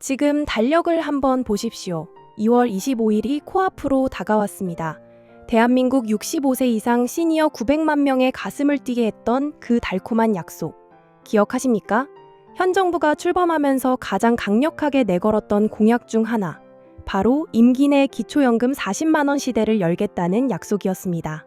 지금 달력을 한번 보십시오. 2월 25일이 코앞으로 다가왔습니다. 대한민국 65세 이상 시니어 900만 명의 가슴을 뛰게 했던 그 달콤한 약속. 기억하십니까? 현 정부가 출범하면서 가장 강력하게 내걸었던 공약 중 하나. 바로 임기 내 기초연금 40만 원 시대를 열겠다는 약속이었습니다.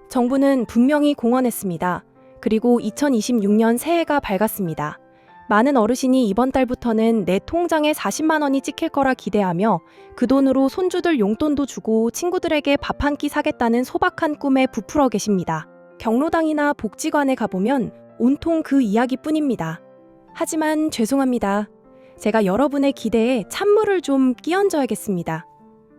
정부는 분명히 공언했습니다. 그리고 2026년 새해가 밝았습니다. 많은 어르신이 이번 달부터는 내 통장에 40만 원이 찍힐 거라 기대하며 그 돈으로 손주들 용돈도 주고 친구들에게 밥 한 끼 사겠다는 소박한 꿈에 부풀어 계십니다. 경로당이나 복지관에 가보면 온통 그 이야기뿐입니다. 하지만 죄송합니다. 제가 여러분의 기대에 찬물을 좀 끼얹어야겠습니다.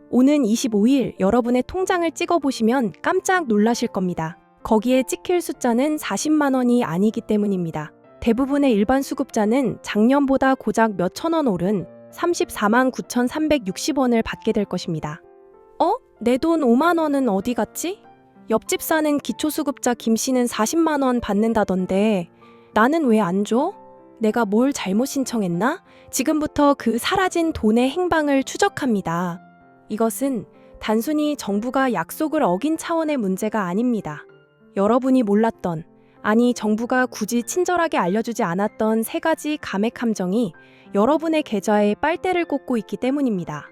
오는 25일 여러분의 통장을 찍어보시면 깜짝 놀라실 겁니다. 거기에 찍힐 숫자는 40만 원이 아니기 때문입니다. 대부분의 일반 수급자는 작년보다 고작 몇천 원 오른 34만 9,360원을 받게 될 것입니다. 내 돈 5만 원은 어디 갔지? 옆집 사는 기초수급자 김 씨는 40만 원 받는다던데 나는 왜 안 줘? 내가 뭘 잘못 신청했나? 지금부터 그 사라진 돈의 행방을 추적합니다. 이것은 단순히 정부가 약속을 어긴 차원의 문제가 아닙니다. 여러분이 몰랐던, 아니 정부가 굳이 친절하게 알려주지 않았던 세 가지 감액 함정이 여러분의 계좌에 빨대를 꽂고 있기 때문입니다.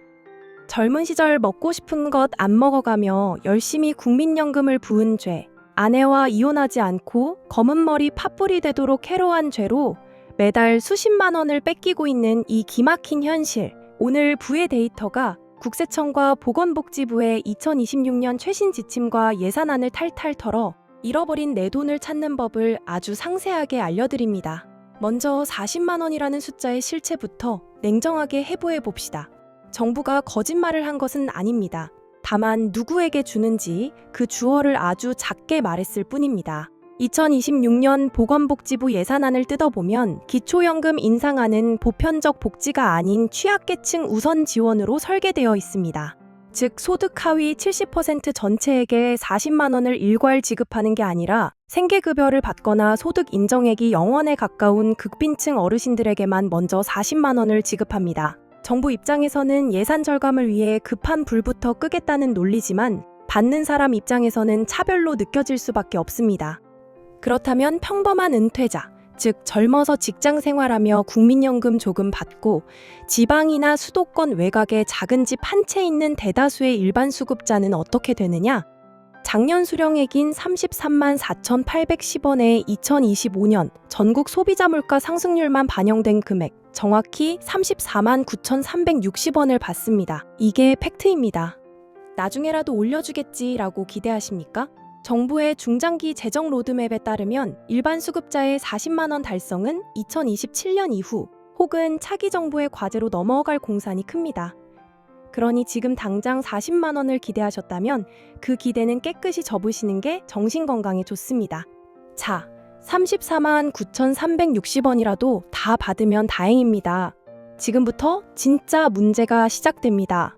젊은 시절 먹고 싶은 것 안 먹어가며 열심히 국민연금을 부은 죄, 아내와 이혼하지 않고 검은 머리 팥불이 되도록 해로한 죄로 매달 수십만 원을 뺏기고 있는 이 기막힌 현실. 오늘 부의 데이터가 국세청과 보건복지부의 2026년 최신 지침과 예산안을 탈탈 털어 잃어버린 내 돈을 찾는 법을 아주 상세하게 알려드립니다. 먼저 40만 원이라는 숫자의 실체부터 냉정하게 해부해 봅시다. 정부가 거짓말을 한 것은 아닙니다. 다만 누구에게 주는지 그 주어를 아주 작게 말했을 뿐입니다. 2026년 보건복지부 예산안을 뜯어보면 기초연금 인상안은 보편적 복지가 아닌 취약계층 우선 지원으로 설계되어 있습니다. 즉 소득 하위 70% 전체에게 40만 원을 일괄 지급하는 게 아니라 생계급여를 받거나 소득 인정액이 0원에 가까운 극빈층 어르신들에게만 먼저 40만 원을 지급합니다. 정부 입장에서는 예산 절감을 위해 급한 불부터 끄겠다는 논리지만 받는 사람 입장에서는 차별로 느껴질 수밖에 없습니다. 그렇다면 평범한 은퇴자, 즉 젊어서 직장 생활하며 국민연금 조금 받고 지방이나 수도권 외곽에 작은 집 한 채 있는 대다수의 일반 수급자는 어떻게 되느냐? 작년 수령액인 33만 4,810원의 2025년 전국 소비자 물가 상승률만 반영된 금액, 정확히 34만 9,360원을 받습니다. 이게 팩트입니다. 나중에라도 올려주겠지라고 기대하십니까? 정부의 중장기 재정 로드맵에 따르면 일반 수급자의 40만 원 달성은 2027년 이후 혹은 차기 정부의 과제로 넘어갈 공산이 큽니다. 그러니 지금 당장 40만 원을 기대하셨다면 그 기대는 깨끗이 접으시는 게 정신건강에 좋습니다. 자, 34만 9,360원이라도 다 받으면 다행입니다. 지금부터 진짜 문제가 시작됩니다.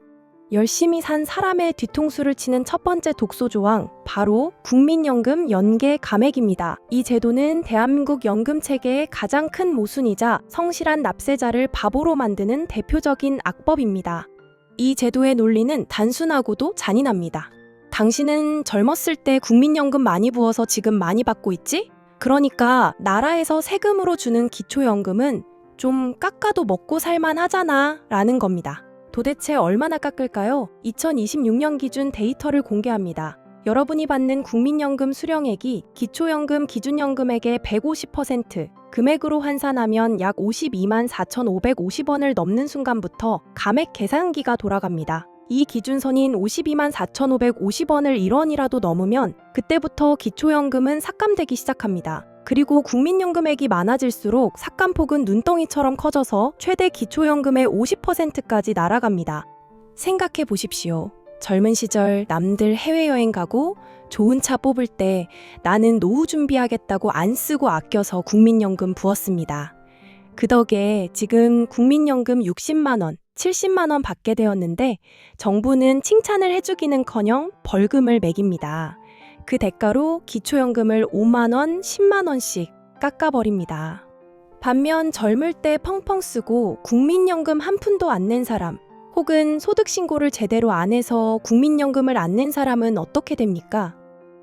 열심히 산 사람의 뒤통수를 치는 첫 번째 독소 조항, 바로 국민연금 연계 감액입니다. 이 제도는 대한민국 연금 체계의 가장 큰 모순이자 성실한 납세자를 바보로 만드는 대표적인 악법입니다. 이 제도의 논리는 단순하고도 잔인합니다. 당신은 젊었을 때 국민연금 많이 부어서 지금 많이 받고 있지? 그러니까 나라에서 세금으로 주는 기초연금은 좀 깎아도 먹고 살만 하잖아 라는 겁니다. 도대체 얼마나 깎을까요? 2026년 기준 데이터를 공개합니다. 여러분이 받는 국민연금 수령액이 기초연금 기준연금액의 150%, 금액으로 환산하면 약 52만 4,550원을 넘는 순간부터 감액 계산기가 돌아갑니다. 이 기준선인 52만 4,550원을 1원이라도 넘으면 그때부터 기초연금은 삭감되기 시작합니다. 그리고 국민연금액이 많아질수록 삭감폭은 눈덩이처럼 커져서 최대 기초연금의 50%까지 날아갑니다. 생각해 보십시오. 젊은 시절 남들 해외여행 가고 좋은 차 뽑을 때 나는 노후 준비하겠다고 안 쓰고 아껴서 국민연금 부었습니다. 그 덕에 지금 국민연금 60만 원, 70만 원 받게 되었는데 정부는 칭찬을 해주기는커녕 벌금을 매깁니다. 그 대가로 기초연금을 5만 원, 10만 원씩 깎아버립니다. 반면 젊을 때 펑펑 쓰고 국민연금 한 푼도 안 낸 사람, 혹은 소득신고를 제대로 안 해서 국민연금을 안 낸 사람은 어떻게 됩니까?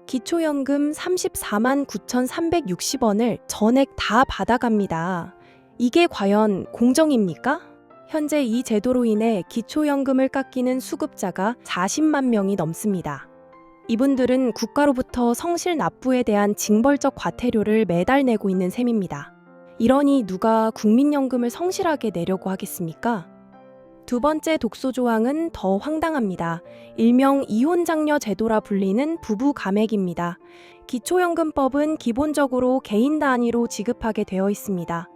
기초연금 34만 9,360원을 전액 다 받아갑니다. 이게 과연 공정입니까? 현재 이 제도로 인해 기초연금을 깎이는 수급자가 40만 명이 넘습니다. 이분들은 국가로부터 성실 납부에 대한 징벌적 과태료를 매달 내고 있는 셈입니다. 이러니 누가 국민연금을 성실하게 내려고 하겠습니까? 두 번째 독소 조항은 더 황당합니다. 일명 이혼장려 제도라 불리는 부부 감액입니다. 기초연금법은 기본적으로 개인 단위로 지급하게 되어 있습니다.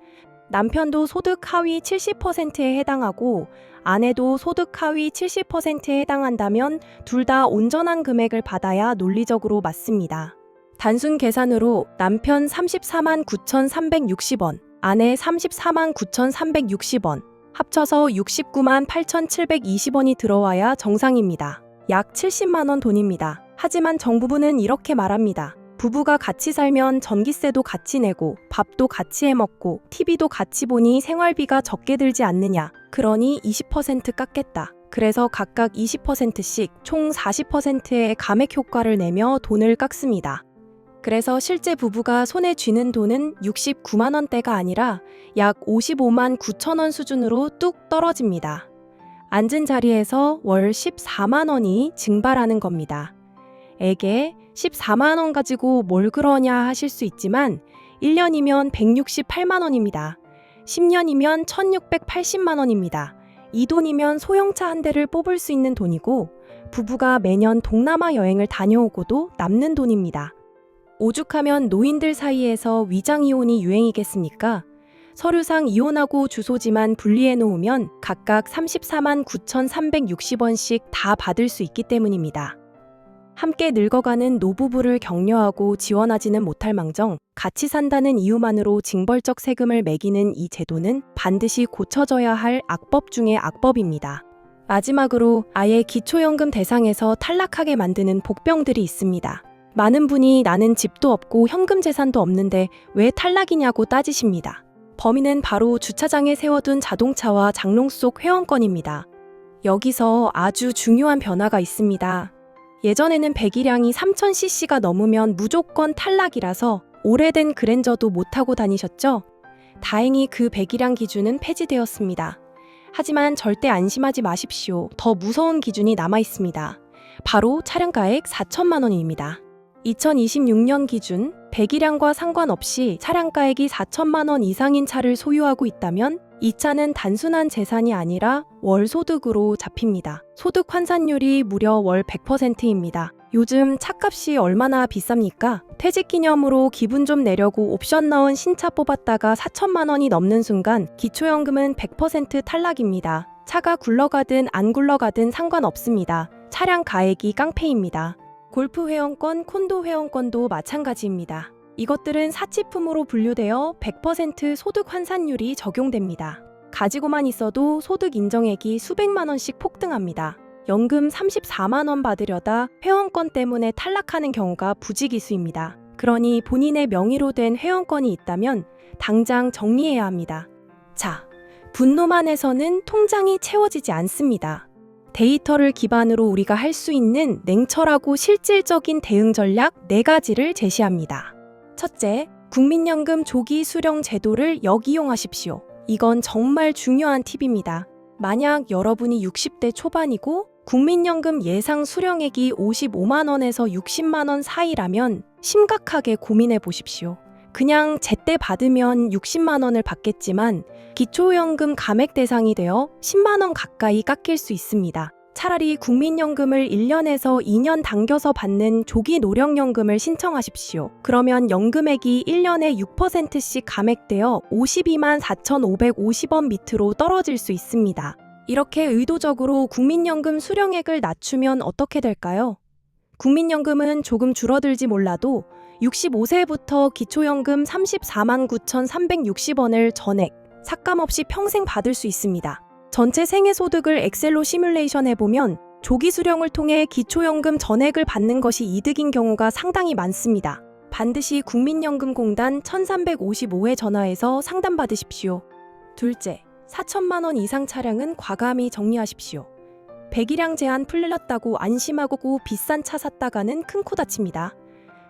남편도 소득 하위 70%에 해당하고 아내도 소득 하위 70%에 해당한다면 둘 다 온전한 금액을 받아야 논리적으로 맞습니다. 단순 계산으로 남편 34만 9,360원, 아내 34만 9,360원, 합쳐서 69만 8,720원이 들어와야 정상입니다. 약 70만 원 돈입니다. 하지만 정부부는 이렇게 말합니다. 부부가 같이 살면 전기세도 같이 내고 밥도 같이 해먹고 TV도 같이 보니 생활비가 적게 들지 않느냐. 그러니 20% 깎겠다. 그래서 각각 20%씩 총 40%의 감액 효과를 내며 돈을 깎습니다. 그래서 실제 부부가 손에 쥐는 돈은 69만 원대가 아니라 약 55만 9천 원 수준으로 뚝 떨어집니다. 앉은 자리에서 월 14만 원이 증발하는 겁니다. 에게 14만 원 가지고 뭘 그러냐 하실 수 있지만 1년이면 168만 원입니다. 10년이면 1680만 원입니다. 이 돈이면 소형차 한 대를 뽑을 수 있는 돈이고 부부가 매년 동남아 여행을 다녀오고도 남는 돈입니다. 오죽하면 노인들 사이에서 위장이혼이 유행이겠습니까? 서류상 이혼하고 주소지만 분리해 놓으면 각각 34만 9,360원씩 다 받을 수 있기 때문입니다. 함께 늙어가는 노부부를 격려하고 지원하지는 못할 망정 같이 산다는 이유만으로 징벌적 세금을 매기는 이 제도는 반드시 고쳐져야 할 악법 중의 악법입니다. 마지막으로 아예 기초연금 대상에서 탈락하게 만드는 복병들이 있습니다. 많은 분이 나는 집도 없고 현금 재산도 없는데 왜 탈락이냐고 따지십니다. 범인은 바로 주차장에 세워둔 자동차와 장롱 속 회원권입니다. 여기서 아주 중요한 변화가 있습니다. 예전에는 배기량이 3000cc가 넘으면 무조건 탈락이라서 오래된 그랜저도 못 타고 다니셨죠? 다행히 그 배기량 기준은 폐지되었습니다. 하지만 절대 안심하지 마십시오. 더 무서운 기준이 남아 있습니다. 바로 차량가액 4천만 원입니다. 2026년 기준 배기량과 상관없이 차량가액이 4천만 원 이상인 차를 소유하고 있다면 이 차는 단순한 재산이 아니라 월 소득으로 잡힙니다. 소득 환산율이 무려 월 100%입니다. 요즘 차값이 얼마나 비쌉니까? 퇴직 기념으로 기분 좀 내려고 옵션 넣은 신차 뽑았다가 4천만 원이 넘는 순간 기초연금은 100% 탈락입니다. 차가 굴러가든 안 굴러가든 상관없습니다. 차량 가액이 깡패입니다. 골프 회원권, 콘도 회원권도 마찬가지입니다. 이것들은 사치품으로 분류되어 100% 소득 환산율이 적용됩니다. 가지고만 있어도 소득 인정액이 수백만 원씩 폭등합니다. 연금 34만 원 받으려다 회원권 때문에 탈락하는 경우가 부지기수입니다. 그러니 본인의 명의로 된 회원권이 있다면 당장 정리해야 합니다. 자, 분노만 해서는 통장이 채워지지 않습니다. 데이터를 기반으로 우리가 할 수 있는 냉철하고 실질적인 대응 전략 4가지를 제시합니다. 첫째, 국민연금 조기 수령 제도를 역이용하십시오. 이건 정말 중요한 팁입니다. 만약 여러분이 60대 초반이고 국민연금 예상 수령액이 55만 원에서 60만 원 사이라면 심각하게 고민해 보십시오. 그냥 제때 받으면 60만 원을 받겠지만 기초연금 감액 대상이 되어 10만 원 가까이 깎일 수 있습니다. 차라리 국민연금을 1년에서 2년 당겨서 받는 조기 노령연금을 신청하십시오. 그러면 연금액이 1년에 6%씩 감액되어 52만 4,550원 밑으로 떨어질 수 있습니다. 이렇게 의도적으로 국민연금 수령액을 낮추면 어떻게 될까요? 국민연금은 조금 줄어들지 몰라도 65세부터 기초연금 34만 9,360원을 전액, 삭감 없이 평생 받을 수 있습니다. 전체 생애소득을 엑셀로 시뮬레이션 해보면 조기 수령을 통해 기초연금 전액을 받는 것이 이득인 경우가 상당히 많습니다. 반드시 국민연금공단 1355에 전화해서 상담받으십시오. 둘째, 4천만 원 이상 차량은 과감히 정리하십시오. 배기량 제한 풀렸다고 안심하고 비싼 차 샀다가는 큰 코 다칩니다.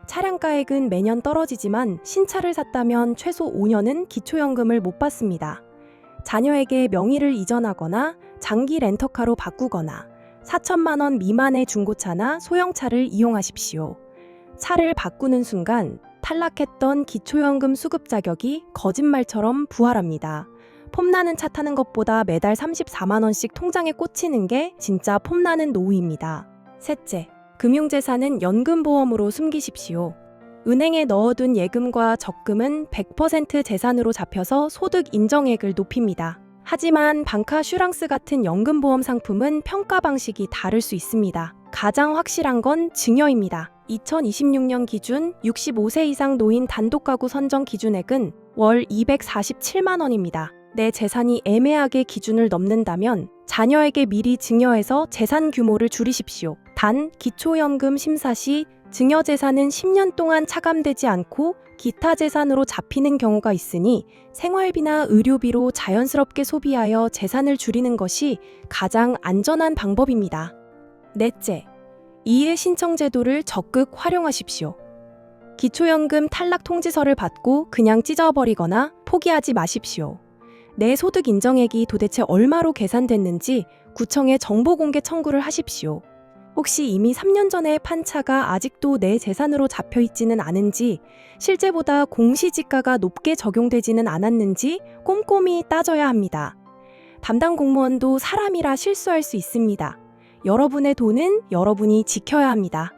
차량가액은 매년 떨어지지만 신차를 샀다면 최소 5년은 기초연금을 못 받습니다. 자녀에게 명의를 이전하거나 장기 렌터카로 바꾸거나 4천만 원 미만의 중고차나 소형차를 이용하십시오. 차를 바꾸는 순간 탈락했던 기초연금 수급 자격이 거짓말처럼 부활합니다. 폼나는 차 타는 것보다 매달 34만 원씩 통장에 꽂히는 게 진짜 폼나는 노후입니다. 셋째, 금융재산은 연금보험으로 숨기십시오. 은행에 넣어둔 예금과 적금은 100% 재산으로 잡혀서 소득 인정액을 높입니다. 하지만 방카슈랑스 같은 연금보험 상품은 평가 방식이 다를 수 있습니다. 가장 확실한 건 증여입니다. 2026년 기준 65세 이상 노인 단독가구 선정 기준액은 월 247만 원입니다. 내 재산이 애매하게 기준을 넘는다면 자녀에게 미리 증여해서 재산 규모를 줄이십시오. 단, 기초연금 심사 시 증여재산은 10년 동안 차감되지 않고 기타 재산으로 잡히는 경우가 있으니 생활비나 의료비로 자연스럽게 소비하여 재산을 줄이는 것이 가장 안전한 방법입니다. 넷째, 이해 신청 제도를 적극 활용하십시오. 기초연금 탈락 통지서를 받고 그냥 찢어버리거나 포기하지 마십시오. 내 소득 인정액이 도대체 얼마로 계산됐는지 구청에 정보 공개 청구를 하십시오. 혹시 이미 3년 전에 판 차가 아직도 내 재산으로 잡혀 있지는 않은지, 실제보다 공시지가가 높게 적용되지는 않았는지 꼼꼼히 따져야 합니다. 담당 공무원도 사람이라 실수할 수 있습니다. 여러분의 돈은 여러분이 지켜야 합니다.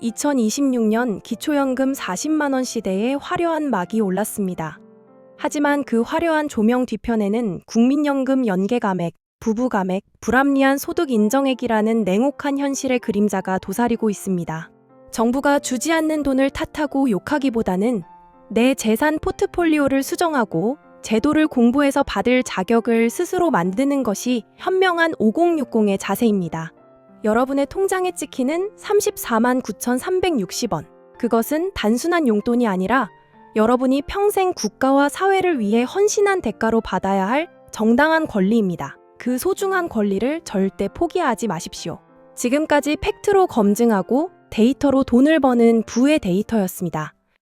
2026년 기초연금 40만 원 시대에 화려한 막이 올랐습니다. 하지만 그 화려한 조명 뒤편에는 국민연금 연계감액, 부부감액, 불합리한 소득 인정액이라는 냉혹한 현실의 그림자가 도사리고 있습니다. 정부가 주지 않는 돈을 탓하고 욕하기보다는 내 재산 포트폴리오를 수정하고 제도를 공부해서 받을 자격을 스스로 만드는 것이 현명한 5060의 자세입니다. 여러분의 통장에 찍히는 34만 9,360원. 그것은 단순한 용돈이 아니라 여러분이 평생 국가와 사회를 위해 헌신한 대가로 받아야 할 정당한 권리입니다. 그 소중한 권리를 절대 포기하지 마십시오. 지금까지 팩트로 검증하고 데이터로 돈을 버는 부의 데이터였습니다.